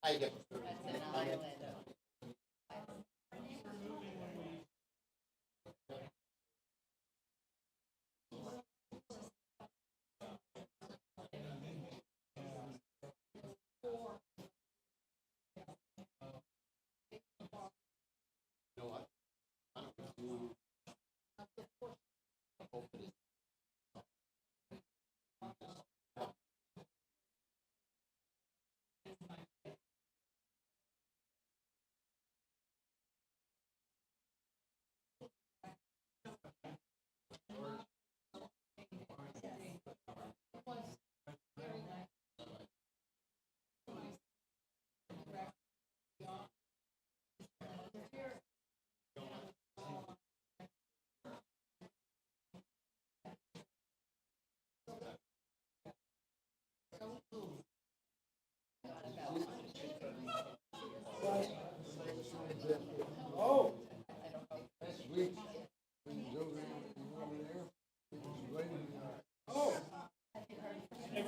I get That's an island.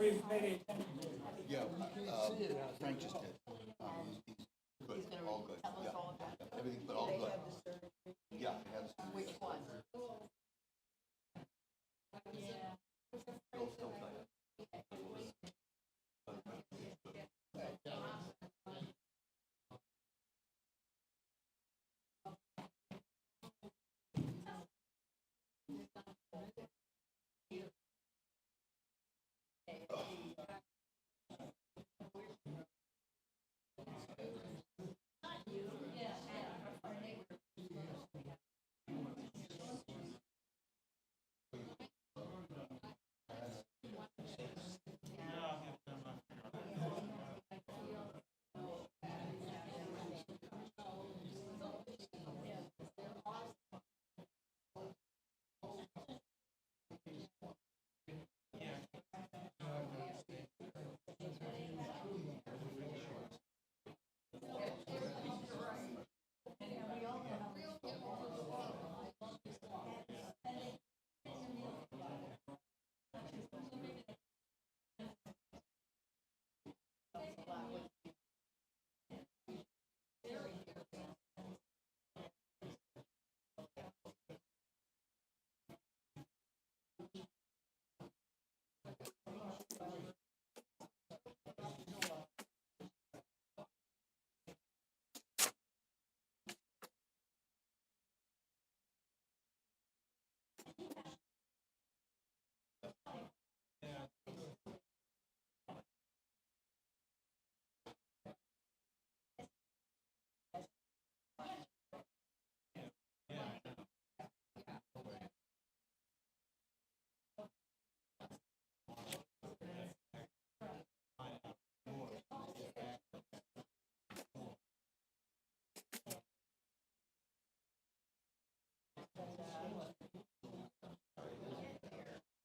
Yeah, Frank just did. He's good, all good. Yeah, everything, but all good. Yeah, it has. Which one? Still playing.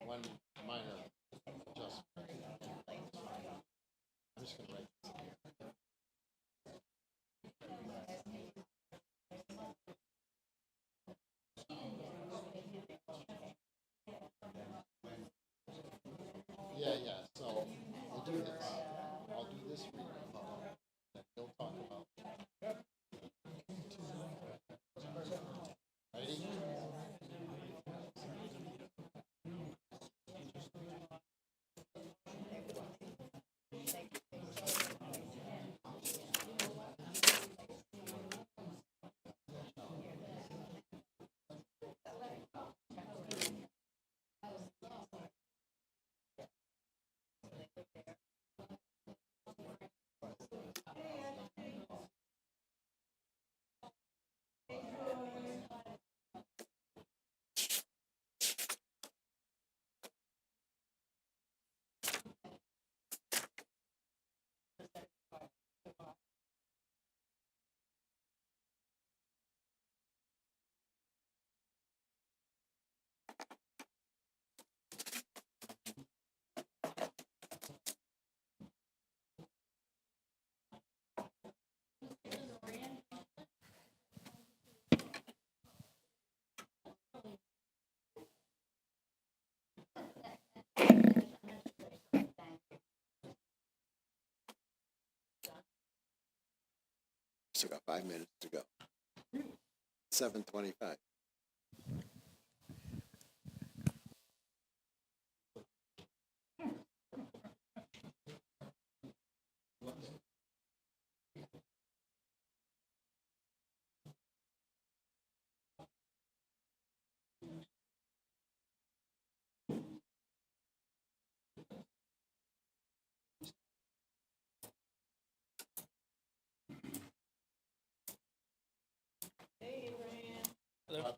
One minor adjustment. I'm just gonna write this here. Yeah, so we'll do this. I'll do this for you. Then he'll talk about. Ready? Still got 5 minutes to go. 7:25. Hello.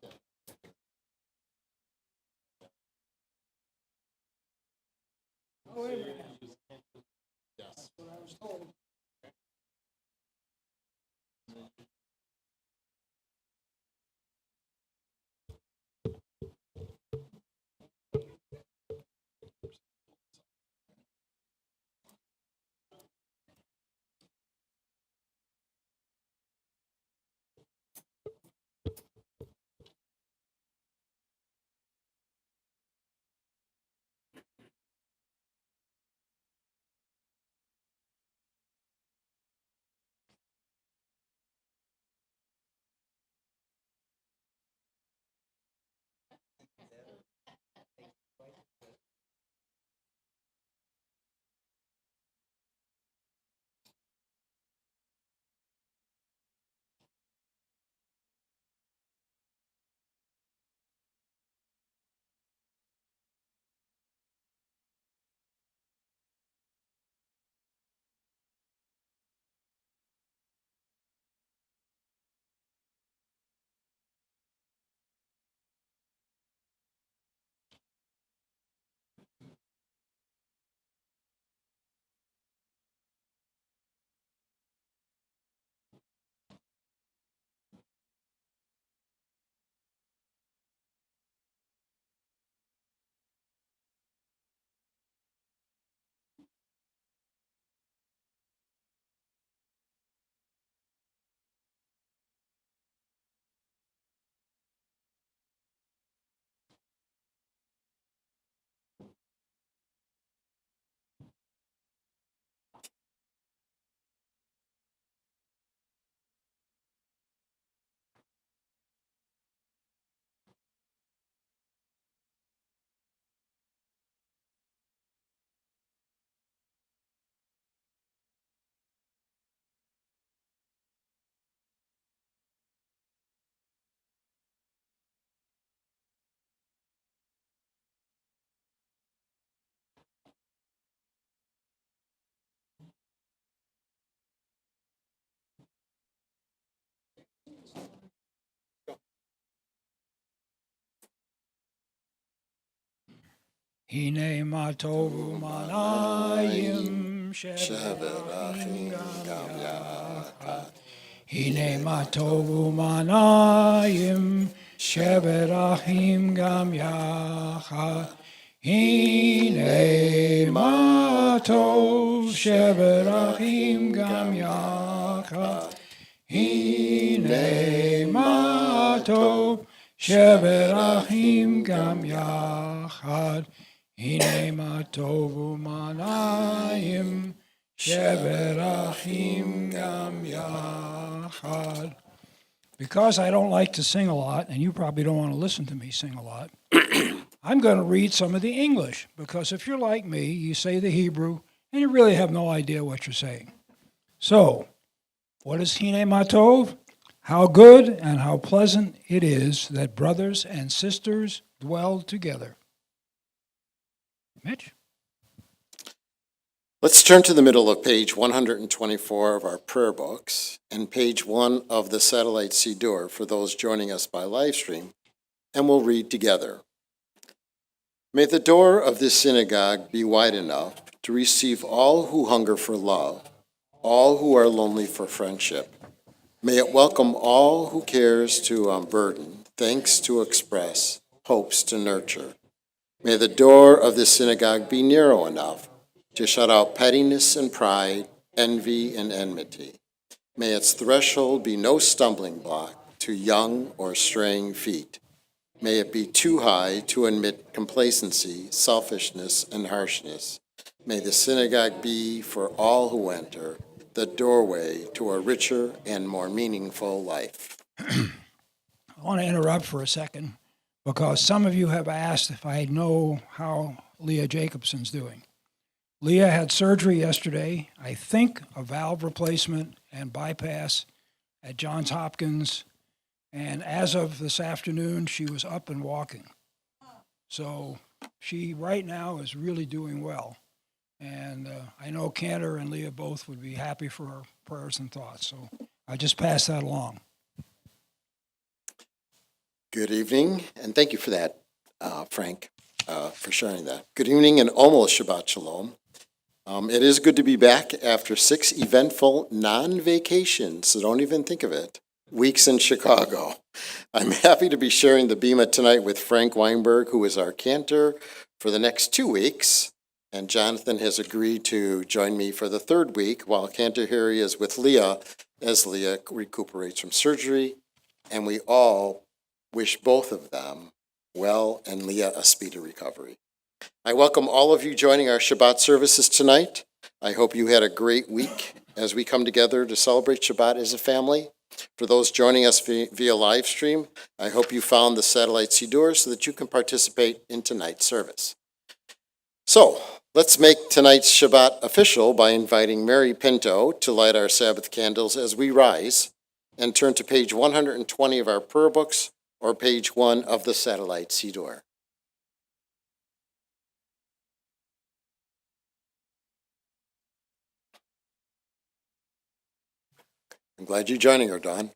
Hine ma tovu manayim sheberachim gam yachad. Hine ma tovu manayim sheberachim gam yachad. Hine ma tov sheberachim gam yachad. Hine ma tov sheberachim gam yachad. Hine ma tovu manayim sheberachim gam yachad. Because I don't like to sing a lot, and you probably don't want to listen to me sing a lot, I'm going to read some of the English, because if you're like me, you say the Hebrew, and you really have no idea what you're saying. So, what is Hine ma tov? How good and how pleasant it is that brothers and sisters dwell together. Mitch? Let's turn to the middle of page 124 of our prayer books and page 1 of the Satellite Siddur for those joining us by live stream, and we'll read together. May the door of this synagogue be wide enough to receive all who hunger for love, all who are lonely for friendship. May it welcome all who cares to unburden, thanks to express, hopes to nurture. May the door of this synagogue be narrow enough to shut out pettiness and pride, envy and enmity. May its threshold be no stumbling block to young or straying feet. May it be too high to admit complacency, selfishness, and harshness. May the synagogue be, for all who enter, the doorway to a richer and more meaningful life. I want to interrupt for a second, because some of you have asked if I know how Leah Jacobson's doing. Leah had surgery yesterday, I think a valve replacement and bypass at Johns Hopkins, and as of this afternoon, she was up and walking. So she right now is really doing well. And I know Cantor and Leah both would be happy for her prayers and thoughts. So I just pass that along. Good evening, and thank you for that, Frank, for sharing that. Good evening and almost Shabbat Shalom. It is good to be back after 6 eventful non-vacations, so don't even think of it, weeks in Chicago. I'm happy to be sharing the Bima tonight with Frank Weinberg, who is our cantor for the next 2 weeks, and Jonathan has agreed to join me for the 3rd week, while cantor here he is with Leah, as Leah recuperates from surgery, and we all wish both of them well and Leah a speedy recovery. I welcome all of you joining our Shabbat services tonight. I hope you had a great week as we come together to celebrate Shabbat as a family. For those joining us via live stream, I hope you found the Satellite Siddur so that you can participate in tonight's service. So, let's make tonight's Shabbat official by inviting Mary Pinto to light our Sabbath candles as we rise, and turn to page 120 of our prayer books or page 1 of the Satellite Siddur. I'm glad you're joining her, Dawn.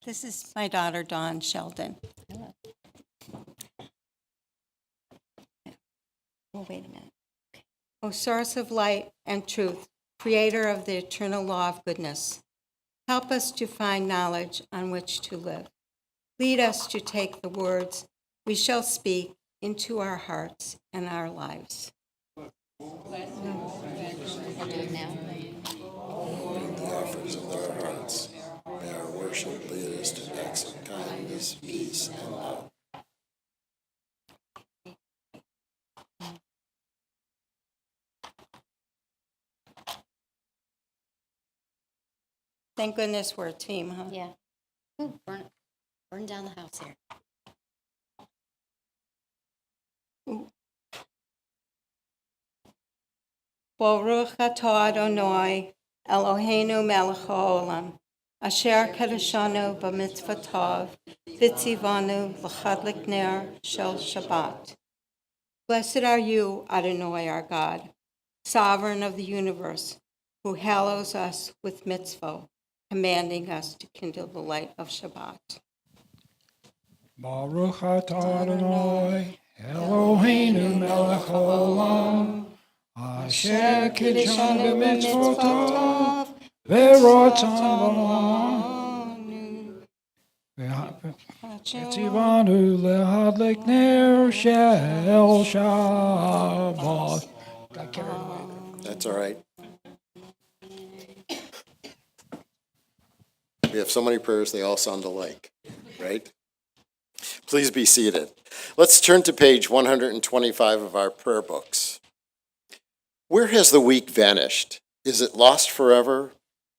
This is my daughter, Dawn Sheldon. Hello. Oh, wait a minute. O source of light and truth, creator of the eternal law of goodness, help us to find knowledge on which to live. Lead us to take the words we shall speak into our hearts and our lives. The offers of our hearts, may our worship lead us to acts of kindness, peace, and love. Thank goodness we're a team, huh? Yeah. Ooh, burn down the house here. Baruch atah Adonai, Eloheinu melech haolam, asher kadashanu b'mitzvotav, v'tzivanu l'chadlik ner shel Shabbat. Blessed are you, Adonai, our God, sovereign of the universe, who hallows us with mitzvah, commanding us to kindle the light of Shabbat. Baruch atah Adonai, Eloheinu melech haolam, asher kidshanu b'mitzvotav, v'rotzon v'olam, v'tzivanu lehadlik ner shel Shabbat. Got carried away. That's all right. We have so many prayers, they all sound alike, right? Please be seated. Let's turn to page 125 of our prayer books. Where has the week vanished? Is it lost forever?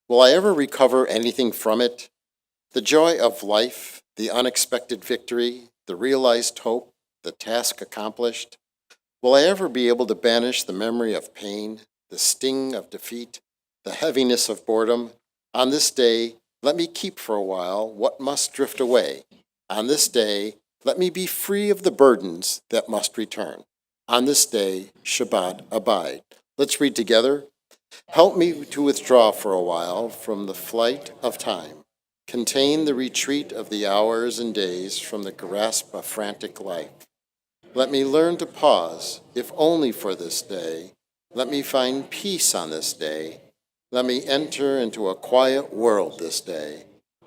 Will I ever recover anything from it? The joy of life, the unexpected victory, the realized hope, the task accomplished. Will I ever be able to banish the memory of pain, the sting of defeat, the heaviness of boredom? On this day, let me keep for a while what must drift away. On this day, let me be free of the burdens that must return. On this day, Shabbat abide. Let's read together. Help me to withdraw for a while from the flight of time. Contain the retreat of the hours and days from the grasp of frantic life. Let me learn to pause, if only for this day. Let me find peace on this day. Let me enter into a quiet world this day.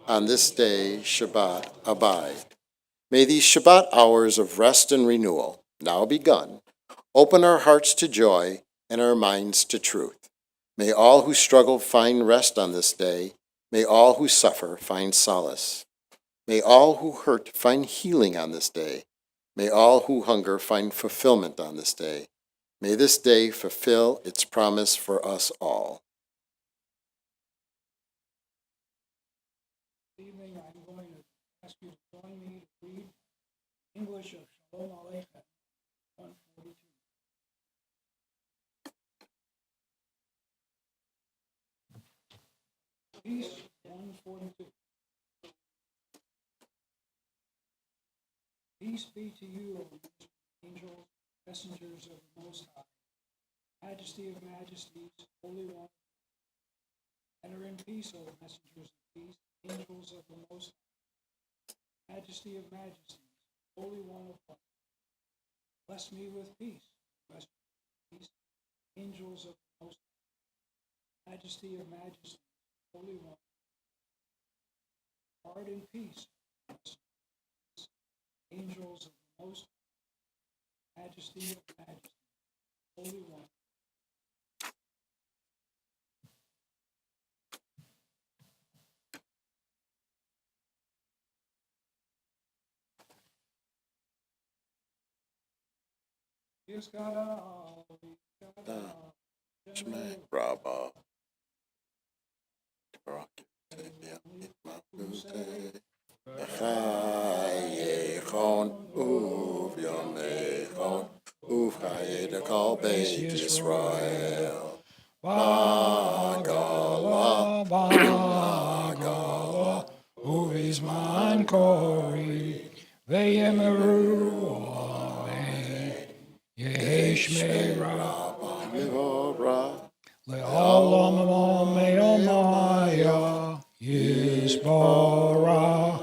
On this day, Shabbat abide. May these Shabbat hours of rest and renewal, now begun, open our hearts to joy and our minds to truth. May all who struggle find rest on this day. May all who suffer find solace. May all who hurt find healing on this day. May all who hunger find fulfillment on this day. May this day fulfill its promise for us all. This evening, I'm going to ask you to join me to read English of Shalom Aleichem, 142. Peace, 142. Peace be to you, O angels, messengers of the Most High, Majesty of majesties, Holy One. Enter in peace, O messengers of peace, angels of the Most High, Majesty of majesties, Holy One of One. Bless me with peace, bless me with peace, angels of the Most High, Majesty of majesties, Holy One. Depart in peace, angels of the Most High, Majesty of majesties, Holy One. Yes, God, Shmei Rabba. Chayechon uv yomechon uv chayedakal beit Yisrael. Bagala, bagala, uvizman kori, veyemeru amen. Yeshmei Rabba Mivora, le'olam me'omaya, Yisborah,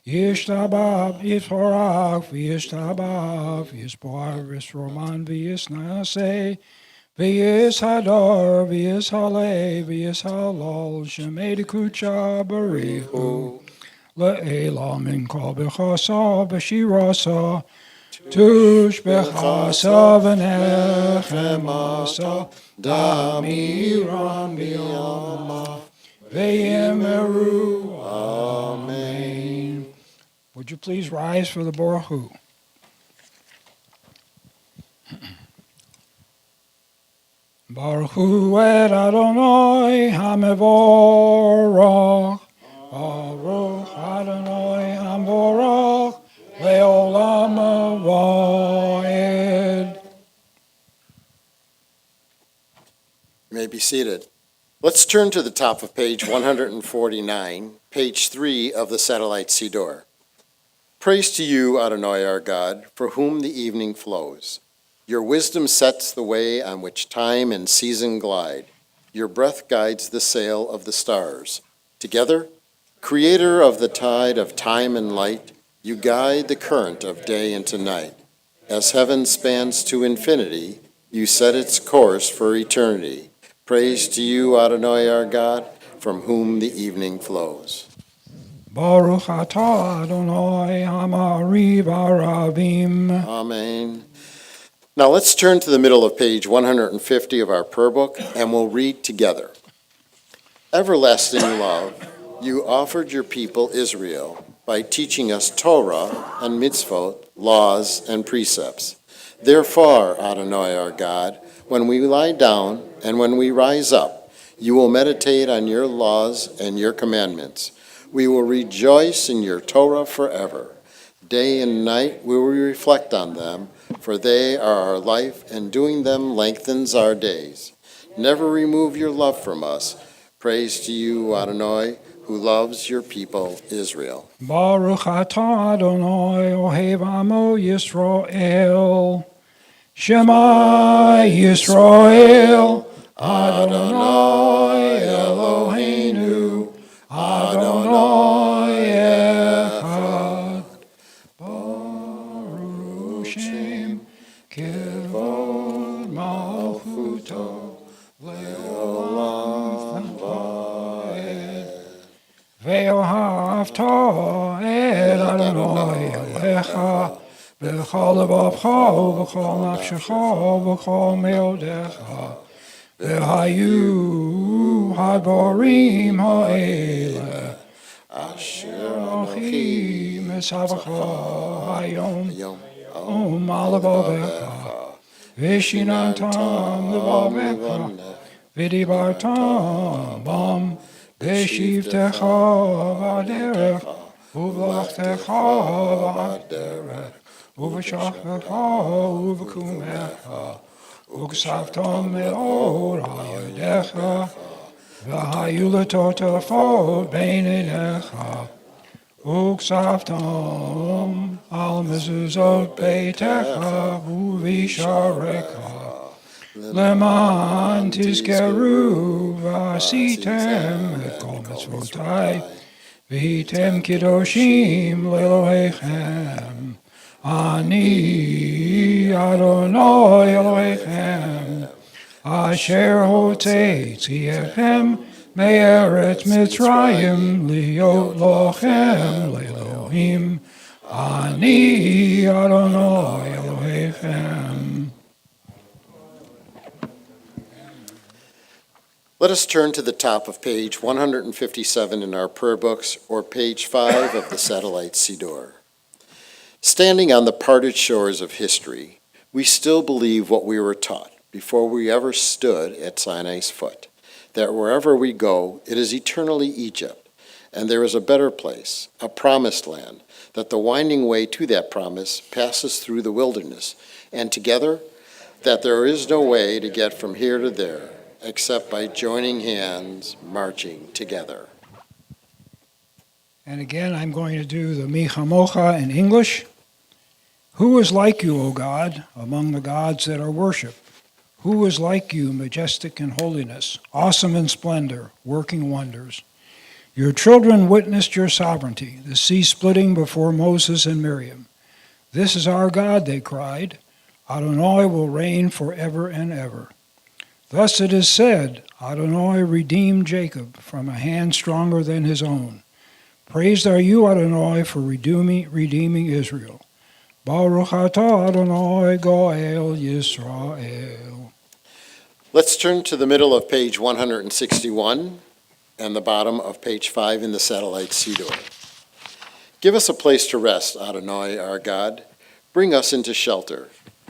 Yishtabab, Yisborah, Yishtabab, Yisborah, Yisroman, Yisnaseh, V'yishadar, v'yishaleh, v'yishalal, shemei dekucha barichu, le'elam min kol b'chasa, b'shirasa, tush b'chasa, v'nechemasa, damiran b'yama, v'yemeru, amen. Would you please rise for the Baruch? Baruch Hu et Adonai HaMevorach, Baruch Adonai HaMevorach, Le'olam Va'ed. You may be seated. Let's turn to the top of page 149, page 3 of the Satellite Siddur. Praise to you, Adonai our God, for whom the evening flows. Your wisdom sets the way on which time and season glide. Your breath guides the sail of the stars. Together, creator of the tide of time and light, you guide the current of day into night. As heaven spans to infinity, you set its course for eternity. Praise to you, Adonai our God, from whom the evening flows. Baruch atah Adonai Hamari Barabim. Amen. Now let's turn to the middle of page 150 of our prayer book, and we'll read together. Everlasting love, you offered your people Israel by teaching us Torah and mitzvot, laws and precepts. Therefore, Adonai our God, when we lie down and when we rise up, you will meditate on your laws and your commandments. We will rejoice in your Torah forever. Day and night we will reflect on them, for they are our life, and doing them lengthens our days. Never remove your love from us. Praise to you, Adonai, who loves your people, Israel. Baruch atah Adonai Ohev Amo Yisrael. Shema Yisrael. Adonai Eloheinu. Adonai Echad. Baruch Shem Kevod Malchuto Leolam Vaed. Ve'ohavta et Adonai Elecha b'chol lebavcha u'b'chol nafshecha u'b'chol meodecha v'hayu hadborim ha'eleh asher anochi misavacha hayom al levavecha v'shinantam levavecha v'dibartam bam v'shivtecha v'aderech u'v'lachtecha v'aderech u'v'shachvecha u'v'kumecha u'ksavtam me'or ha'yodecha v'hayu l'totafot beinenecha u'ksavtam al mezuzot beitecha u'visharecha Leman tizkeru v'asitem et kol mitzvotai v'hitem kiddoshim le'Elohechem. Ani Adonai Elohechem asher hotziechem me'eretz Mitzrayim liot lochem le'Elohim. Ani Adonai Elohechem. Let us turn to the top of page 157 in our prayer books, or page 5 of the Satellite Siddur. Standing on the parted shores of history, we still believe what we were taught before we ever stood at Sinai's foot, that wherever we go, it is eternally Egypt, and there is a better place, a promised land, that the winding way to that promise passes through the wilderness, and together, that there is no way to get from here to there, except by joining hands, marching together. And again, I'm going to do the Mi Chamocha in English. Who is like you, O God, among the gods that are worshipped? Who is like you, majestic in holiness, awesome in splendor, working wonders? Your children witnessed your sovereignty, the sea splitting before Moses and Miriam. This is our God, they cried. Adonai will reign forever and ever. Thus it is said, Adonai redeemed Jacob from a hand stronger than his own. Praised are you, Adonai, for redeeming Israel. Baruch atah Adonai Goel Yisrael. Let's turn to the middle of page 161 and the bottom of page 5 in the Satellite Siddur. Give us a place to rest, Adonai our God. Bring us into shelter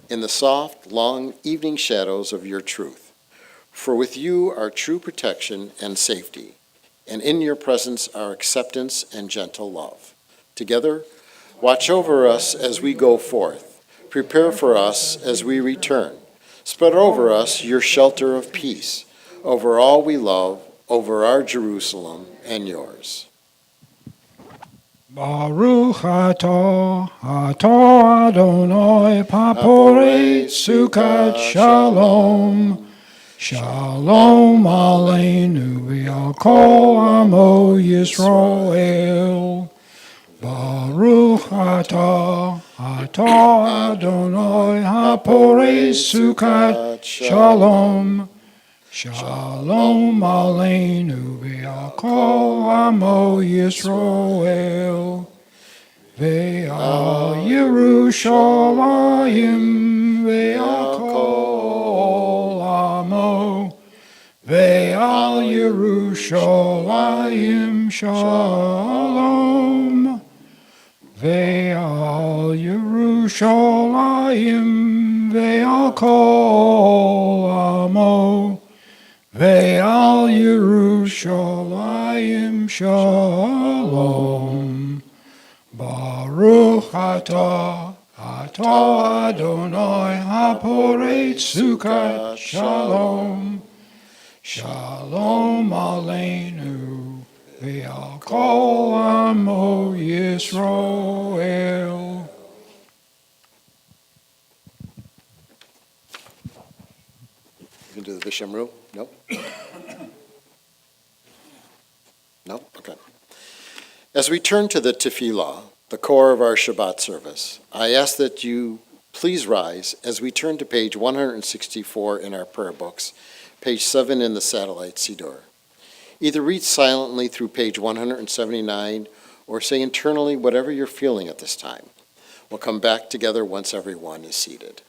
in the soft, long evening shadows of your truth. For with you are true protection and safety, and in your presence are acceptance and gentle love. Together, watch over us as we go forth. Prepare for us as we return. Spread over us your shelter of peace, over all we love, over our Jerusalem and yours. Baruch atah Adonai paporei sukat shalom. Shalom aleinu v'al kol amo Yisrael. Baruch atah Atah Adonai Haporei Sukkot Shalom. Shalom Aleinu Ve'al Kol Amo Yisrael. Ve'al Yerushalayim Ve'al Kol Amo. Ve'al Yerushalayim Shalom. Ve'al Yerushalayim Ve'al Kol Amo. Ve'al Yerushalayim Shalom. Baruch atah Adonai Haporei Sukkot Shalom. Shalom Aleinu Ve'al Kol Amo Yisrael. You can do the Vishamru? No? No? Okay. As we turn to the Tefillah, the core of our Shabbat service, I ask that you please rise as we turn to page 164 in our prayer books, page 7 in the satellite Siddur. Either read silently through page 179 or say internally whatever you're feeling at this time. We'll come back together once everyone is seated.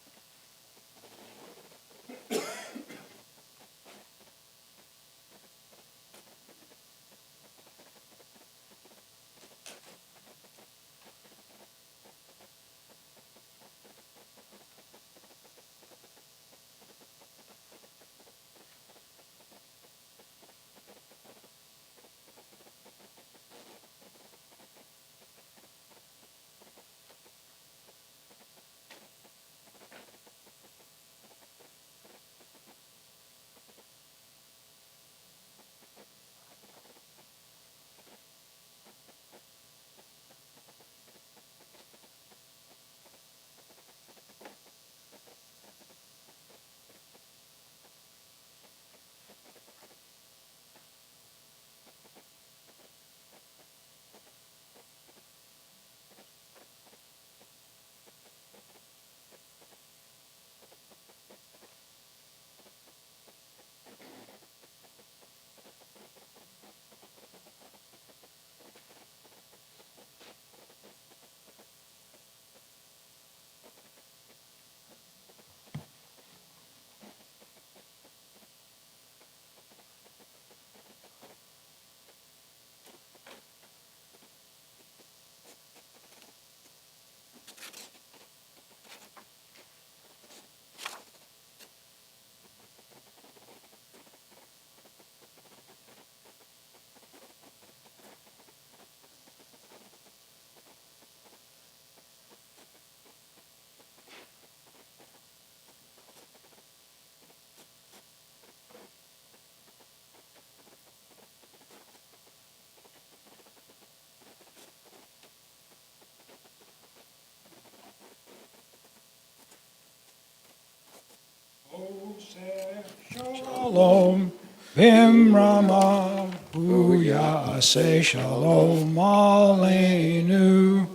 Shalom, Bimrama, Booyah, Shalom Aleinu,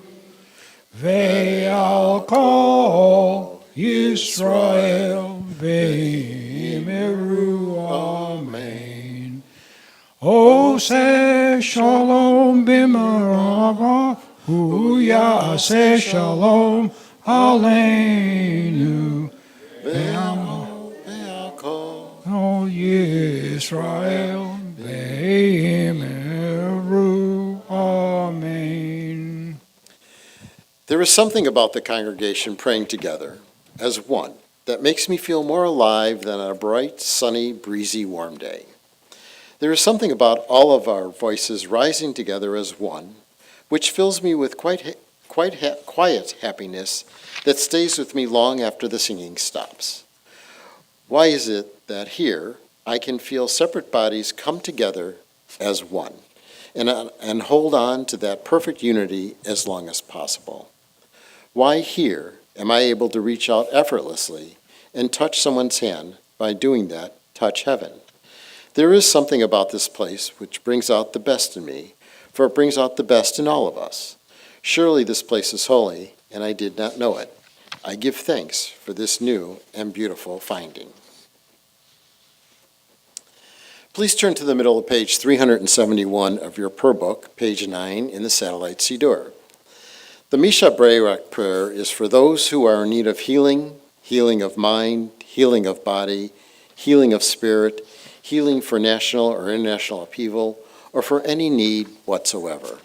Ve'al Kol Yisrael, Ve'imiru Amen. O say Shalom Bimrama, Booyah, Shalom Aleinu, O Yisrael, Ve'imiru Amen. There is something about the congregation praying together as one that makes me feel more alive than on a bright, sunny, breezy, warm day. There is something about all of our voices rising together as one, which fills me with quiet happiness that stays with me long after the singing stops. Why is it that here I can feel separate bodies come together as one and hold on to that perfect unity as long as possible? Why here am I able to reach out effortlessly and touch someone's hand, by doing that, touch heaven? There is something about this place which brings out the best in me, for it brings out the best in all of us. Surely this place is holy, and I did not know it. I give thanks for this new and beautiful finding. Please turn to the middle of page 371 of your prayer book, page 9 in the Satellite Siddur. The Misha Brayrak prayer is for those who are in need of healing, healing of mind, healing of body, healing of spirit, healing for national or international upheaval, or for any need whatsoever.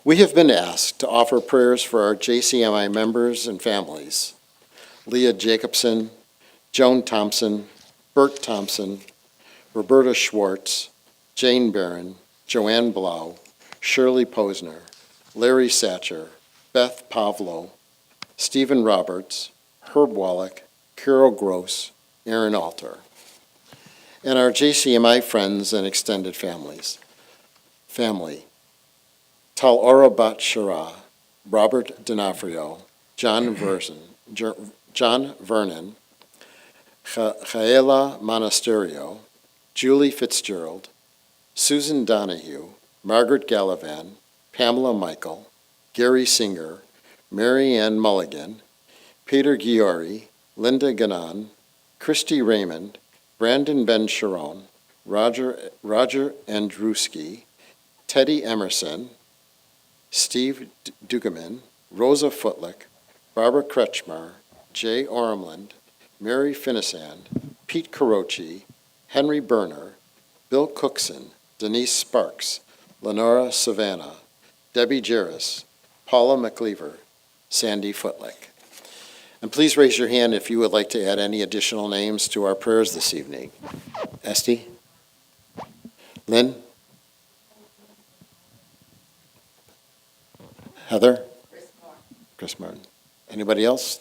We have been asked to offer prayers for our JCMI members and families: Leah Jacobson, Joan Thompson, Bert Thompson, Roberta Schwartz, Jane Barron, Joanne Blau, Shirley Posner, Larry Satcher, Beth Pavlo, Stephen Roberts, Herb Wallach, Carol Gross, Aaron Alter, and our JCMI friends and extended families. Tal Ora Bat Shara, Robert D'Onofrio, John Vernon, Chaela Monasterio, Julie Fitzgerald, Susan Donahue, Margaret Gallivan, Pamela Michael, Gary Singer, Mary Ann Mulligan, Peter Giori, Linda Ganon, Christy Raymond, Brandon Ben Sharon, Roger Andruski, Teddy Emerson, Steve Dugaman, Rosa Footlick, Barbara Kretschmar, Jay Ormland, Mary Finisand, Pete Carochi, Henry Berner, Bill Cookson, Denise Sparks, Lenora Savannah, Debbie Jarris, Paula McLeaver, Sandy Footlick. And please raise your hand if you would like to add any additional names to our prayers this evening. Esty? Lynn? Heather? Chris Martin. Anybody else?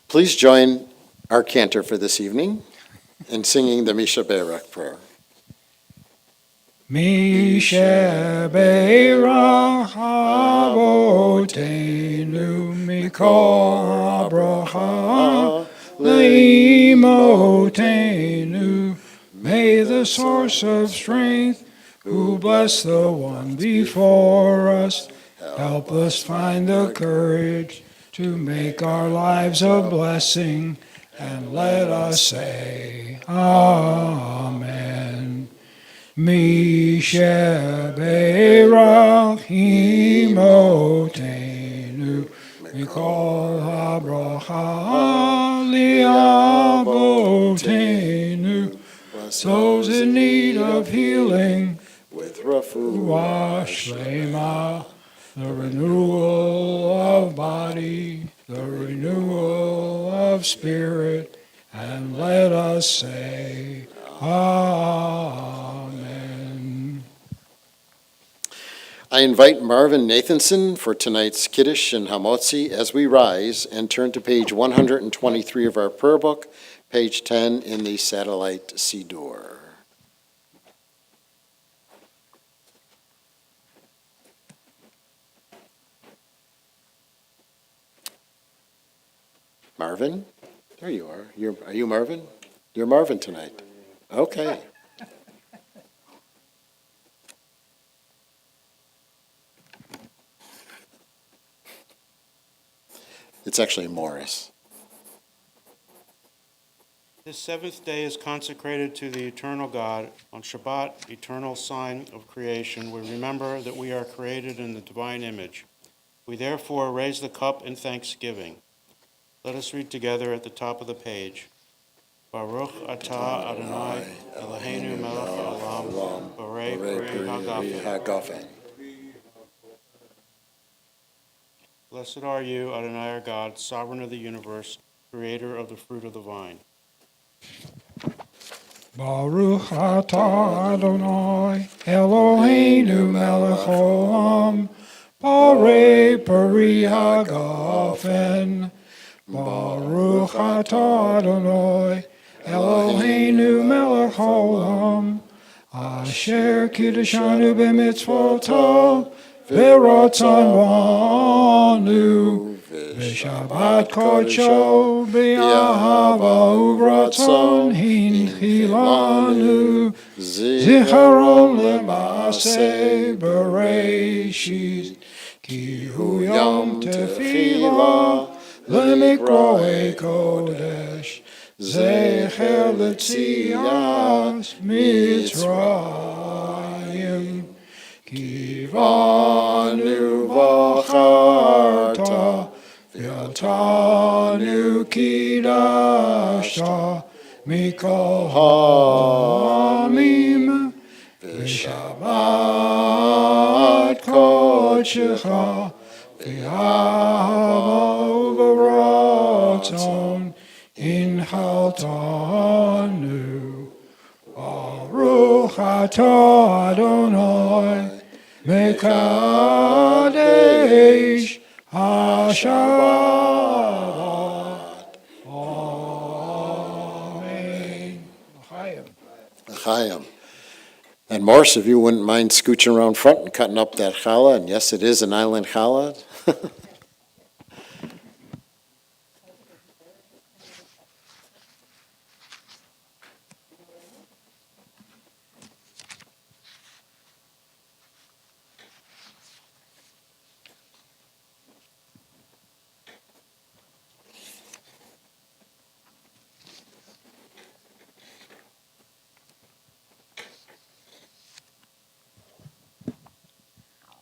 Please join our cantor for this evening in singing the Misha Be'erach prayer. Misha Be'erach Avotenu Mikol Bracha Leimotenu. May the source of strength, who bless the one before us, help us find the courage to make our lives a blessing, and let us say, Amen. Misha Be'erach Imotenu Mikol HaBracha Li'avotenu. Those in need of healing With Rafu Shlema, the renewal of body, the renewal of spirit, and let us say, Amen. I invite Marvin Nathanson for tonight's Kiddush and Hamotzi as we rise and turn to page 123 of our prayer book, page 10 in the Satellite Siddur. Marvin? There you are. Are you Marvin? You're Marvin tonight. Okay. It's actually Morris. This seventh day is consecrated to the eternal God. On Shabbat, eternal sign of creation, we remember that we are created in the divine image. We therefore raise the cup in thanksgiving. Let us read together at the top of the page. Baruch atah Adonai Eloheinu melech haolam, borei peri hagafen. Blessed are you, Adonai our God, sovereign of the universe, creator of the fruit of the vine. Baruch atah Adonai Eloheinu melech haolam, borei peri hagafen. Baruch atah Adonai Eloheinu melech haolam, asher kiddushanu b'mitzvotav v'ratzon b'anu v'shabbat kodsho b'ahava uvratzon hinchilanu zicharon lema'aseh bereishis Ki hu yom tefillah lemikroei kodesh zecher letzias Mitzrayim ki vanu v'charta v'yatanu kidashta mikol ha'amim v'shabbat kodshecha v'yahava u'v'ratzon inhaltanu Baruch atah Adonai mekadesh ha-Shabbat. Amen. L'chaim. L'chaim. And Morris, if you wouldn't mind scooching around front and cutting up that challah, and yes, it is an island challah.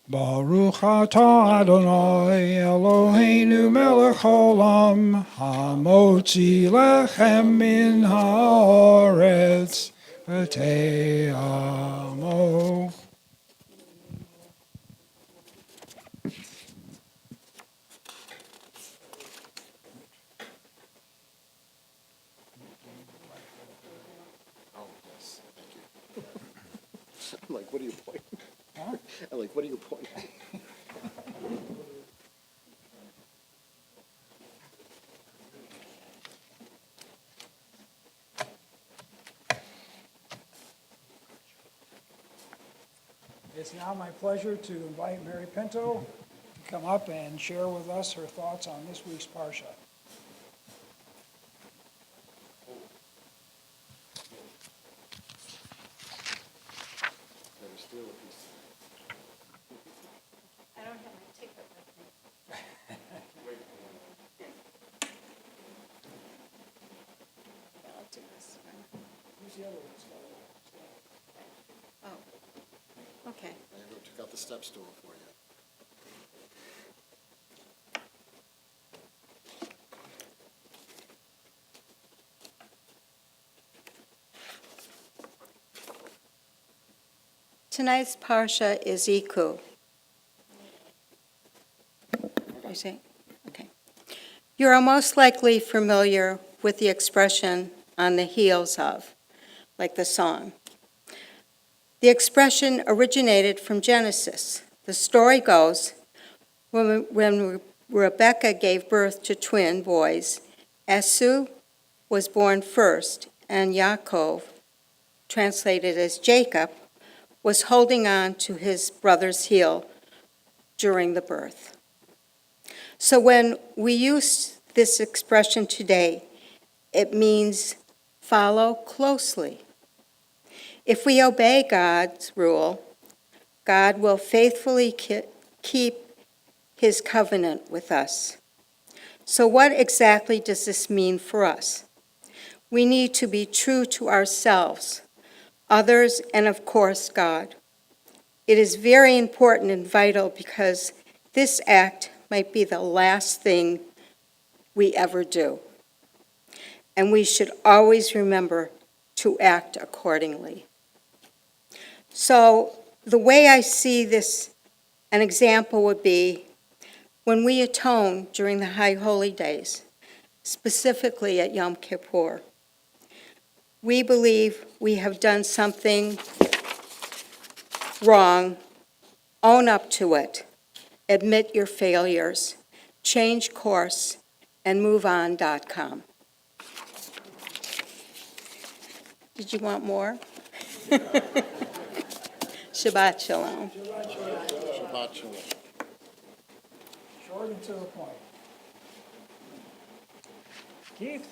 Baruch atah Adonai Eloheinu melech haolam hamotzi lechem min haaretz v'te'amo. I'm like, what are you pointing? I'm like, what are you pointing? It's now my pleasure to invite Mary Pinto to come up and share with us her thoughts on this week's Parsha. I don't have my ticket with me. I'll do this one. Oh, okay. I took out the step stool for you. Tonight's Parsha is Iku. You see? Okay. You are most likely familiar with the expression on the heels of, like the song. The expression originated from Genesis. The story goes, when Rebekah gave birth to twin boys, Esau was born first, and Yaakov, translated as Jacob, was holding on to his brother's heel during the birth. So when we use this expression today, it means follow closely. If we obey God's rule, God will faithfully keep his covenant with us. So what exactly does this mean for us? We need to be true to ourselves, others, and of course, God. It is very important and vital because this act might be the last thing we ever do. And we should always remember to act accordingly. So the way I see this, an example would be when we atone during the High Holy Days, specifically at Yom Kippur. We believe we have done something wrong, own up to it, admit your failures, change course, and move on.com. Did you want more? Shabbat Shalom. Shabbat shalom. Short and to the point. Keith?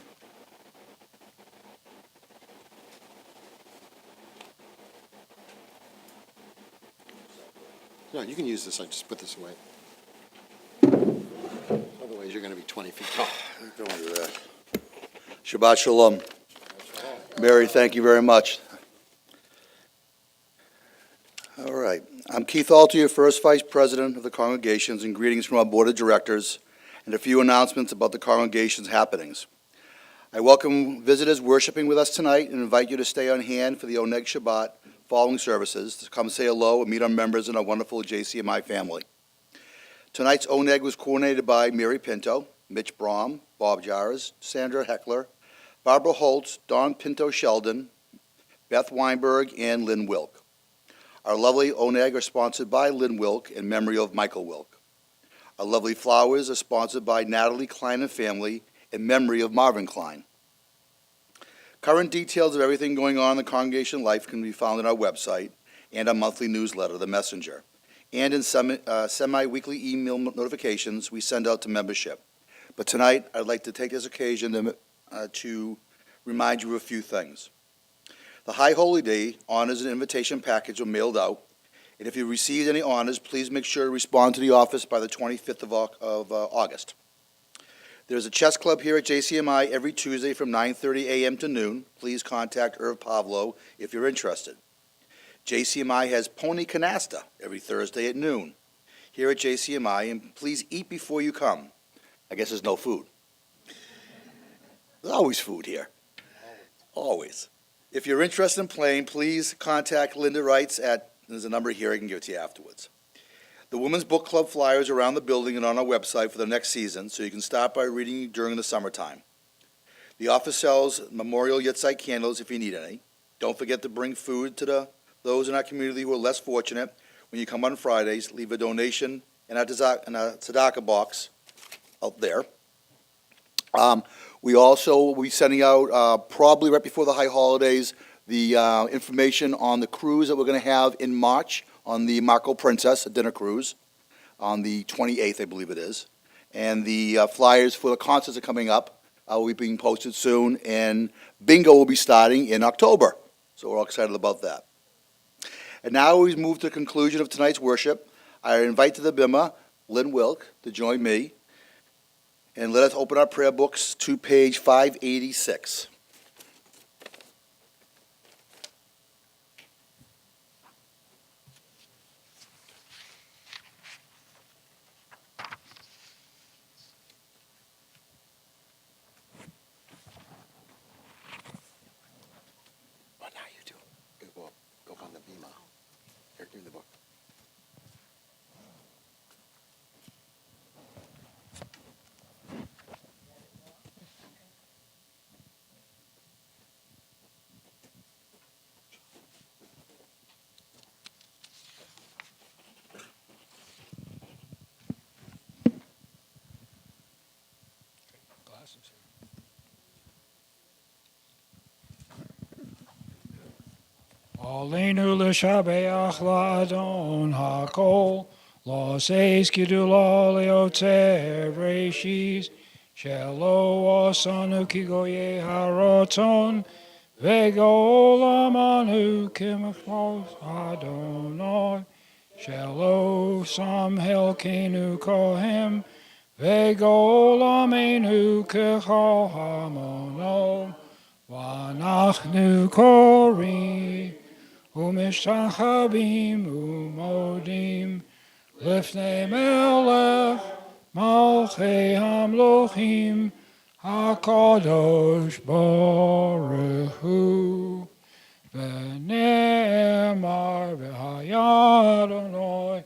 No, you can use this. I just put this away. you're going to be 20 feet tall. Don't want to do that. Shabbat Shalom. Mary, thank you very much. All right. I'm Keith Alter, your first Vice President of the congregations, and greetings from our Board of Directors and a few announcements about the congregation's happenings. I welcome visitors worshiping with us tonight and invite you to stay on hand for the Oneg Shabbat following services to come say hello and meet our members and our wonderful JCMI family. Tonight's Oneg was coordinated by Mary Pinto, Mitch Braum, Bob Jaras, Sandra Heckler, Barbara Holtz, Dawn Pinto Sheldon, Beth Weinberg, and Lynn Wilk. Our lovely Oneg are sponsored by Lynn Wilk in memory of Michael Wilk. Our lovely flowers are sponsored by Natalie Klein and family in memory of Marvin Klein. Current details of everything going on in the congregation life can be found on our website and our monthly newsletter, The Messenger, and in semi-weekly email notifications we send out to membership. But tonight, I'd like to take this occasion to remind you of a few things. The High Holy Day honors and invitation package were mailed out, and if you received any honors, please make sure to respond to the office by the 25th of August. There's a chess club here at JCMI every Tuesday from 9:30 a.m. to noon. Please contact Irv Pavlo if you're interested. JCMI has Pony Canasta every Thursday at noon here at JCMI, and please eat before you come. I guess there's no food. There's always food here. Always. If you're interested in playing, please contact Linda Wrights there's a number here I can give it to you afterwards. The Women's Book Club flyers are around the building and on our website for the next season, so you can start by reading during the summertime. The office sells memorial Yitzhak candles if you need any. Don't forget to bring food to those in our community who are less fortunate. When you come on Fridays, leave a donation in our tzedakah box out there. We also will be sending out, probably right before the high holidays, the information on the cruise that we're going to have in March on the Marco Princess, a dinner cruise, on the 28th, I believe it is. And the flyers for the concerts are coming up, will be being posted soon, and bingo will be starting in October. So we're all excited about that. And now we move to the conclusion of tonight's worship. I invite to the bima Lynn Wilk to join me, and let us open our prayer books to page 586. What now you do? Go on the bima. Here, give me the book. Aleinu l'shabeach la'adon hakol, lo'seis gidula le'oter reishis, shelo osanu kigoye haroton, ve'golam anu kimachmos Adonai, shelo sam helkenu kohem, ve'golam enu kechal hamono, v'anachnu korim, ומשתחווים ומודים לפני מלך מלכי המלוכים הקדוש ברוך הוא ונאמר והיה אדוני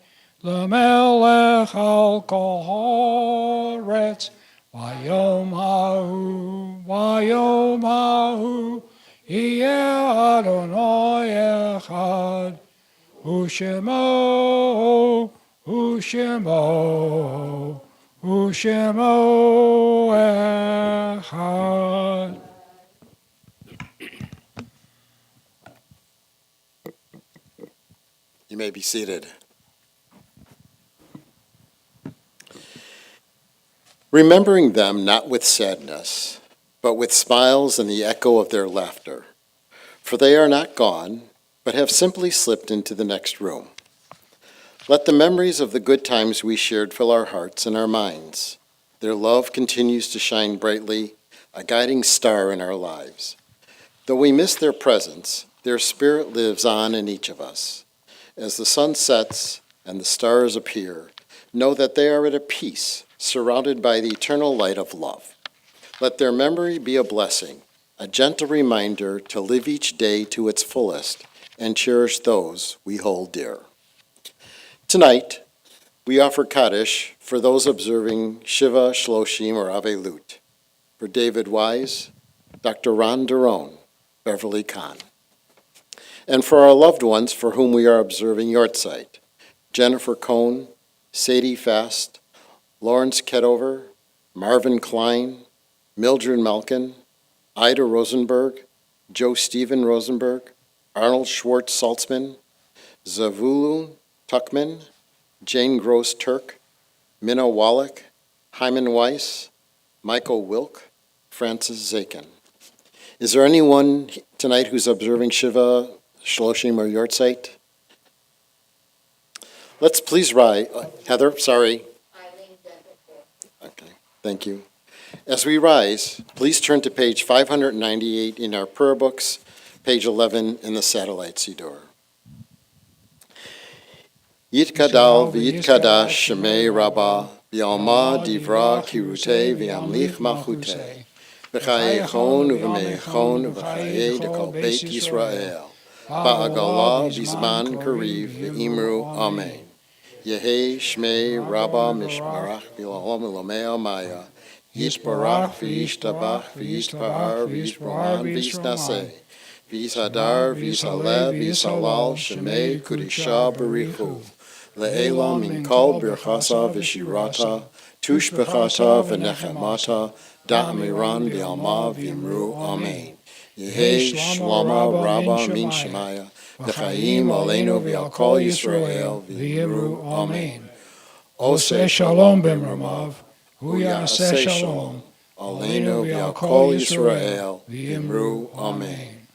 למלך על כל הארץ ביום ההוא יהיה אדוני אחד, ושמו אחד. You may be seated. Remembering them not with sadness, but with smiles and the echo of their laughter. For they are not gone, but have simply slipped into the next room. Let the memories of the good times we shared fill our hearts and our minds. Their love continues to shine brightly, a guiding star in our lives. Though we miss their presence, their spirit lives on in each of us. As the sun sets and the stars appear, know that they are at a peace, surrounded by the eternal light of love. Let their memory be a blessing, a gentle reminder to live each day to its fullest and cherish those we hold dear. Tonight, we offer Kaddish for those observing Shiva, Shloshim, or Avelut. For David Wise, Dr. Ron Derone, Beverly Kahn. And for our loved ones for whom we are observing Yortzeit, Jennifer Cohn, Sadie Fast, Lawrence Kedover, Marvin Klein, Mildred Malkin, Ida Rosenberg, Joe Stephen Rosenberg, Arnold Schwartz Saltzman, Zavulu Tuckman, Jane Gross Turk, Minna Wallach, Hyman Weiss, Michael Wilk, Francis Zakin. Is there anyone tonight who's observing Shiva, Shloshim, or Yortzeit? Let's please rise. Heather, sorry. Okay, thank you. As we rise, please turn to page 598 in our prayer books, page 11 in the satellite Siddur. Yitkadal v'yitkadash shemei rabbah, v'yalma divra kirutei v'yamlich malchutei, v'chayechon uv'meichon uv'chayei dekol beit Yisrael, ba'agala v'zman kariv v'imru amen. Yehei shmei rabbah mishmarach v'lahom u'lamei maya, Yisbarach v'yishtabach v'yishpahar v'yishproman v'yisnaseh, v'yishadar v'yishaleh v'yishalal shemei kudisha barichu. Le'elam min kol birchasa v'shirata, tushbechata v'nechemata, da'amiran v'alma v'imru amen. Yehei shlama rabba min shemaya, v'chaim aleinu v'al kol Yisrael v'imru amen. Oseh shalom b'mramav, hu ya'aseh shalom, aleinu v'al kol Yisrael v'imru amen.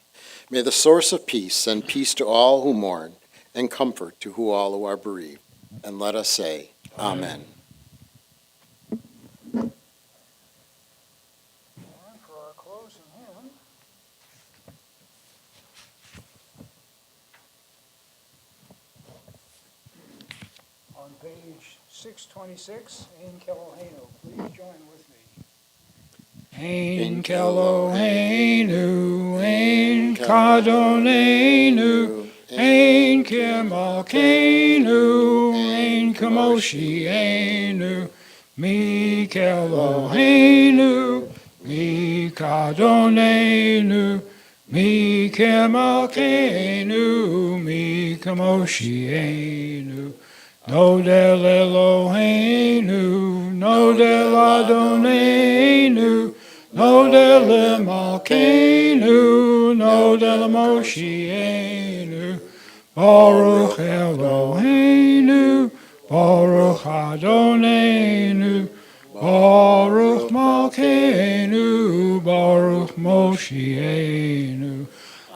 May the source of peace send peace to all who mourn, and comfort to all who are bereaved. And let us say, Amen. For our closing hymn, on page 626, Ein Keloheinu. Please join with me. Ein Keloheinu, Ein Kadonenu, Ein Kemalkeinu, Ein Kamoshienu, Mi Keloheinu, Mi Kadonenu, Mi Kemalkeinu, Mi Kamoshienu. Nodel Eloheinu, Nodel Adonenu, Nodel Malkeinu, Nodel Moshienu. Baruch Eloheinu, Baruch Adonenu, Baruch Malkeinu, Baruch Moshienu.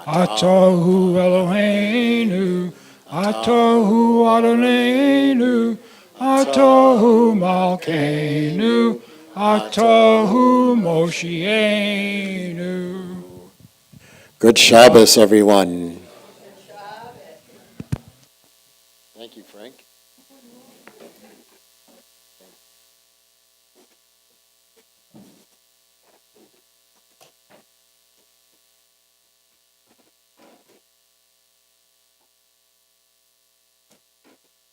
Atahu Eloheinu, Atahu Adonenu, Atahu Malkeinu, Atahu Moshienu. Good Shabbos, everyone. Thank you, Frank.